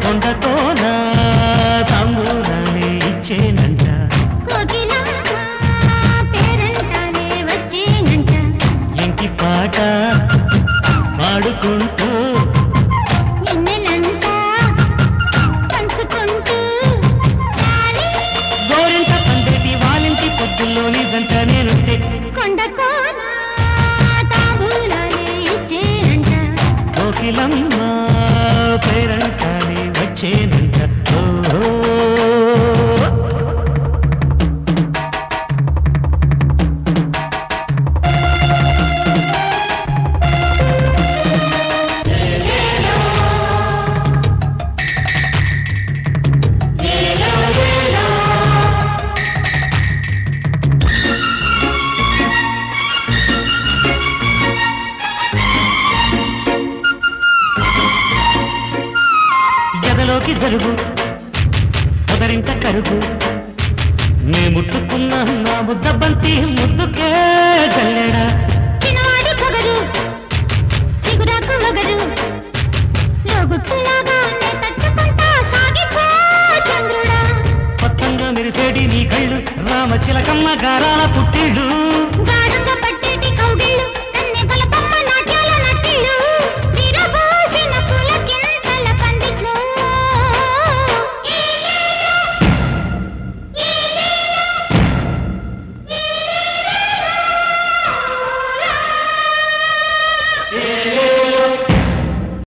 కొండకోన తాంబూలాలే ఇచ్చేనంట పేరంటానే వచ్చేనంట ఇంటి పాట పాడుకుంటూ ఎన్నెలంతా పంచుకుంటూ గోరింట పందేటి వాళ్ళింటి పొద్దుల్లోని జంట నేనుంటే కొండకోన తాంబూలాలే ఇచ్చేనంట కోకిలమ్మ పేరంటానే వచ్చేనంట ఓ గదలోకి జరుగు పొదరింట కరుగు నే ముట్టుకున్న నా ముద్ద బంతి ముద్దుకే జల్లెడా చిన్నవాడి పొగరు చిగురాకు వగరు లోగుట్టులాగా నే తట్టుకుంటా సాగిపో చంద్రుడా కొత్తంగా మెరిసేటి నీ కళ్ళు రామ చిలకమ్మ గారాల పుట్టిళ్ళు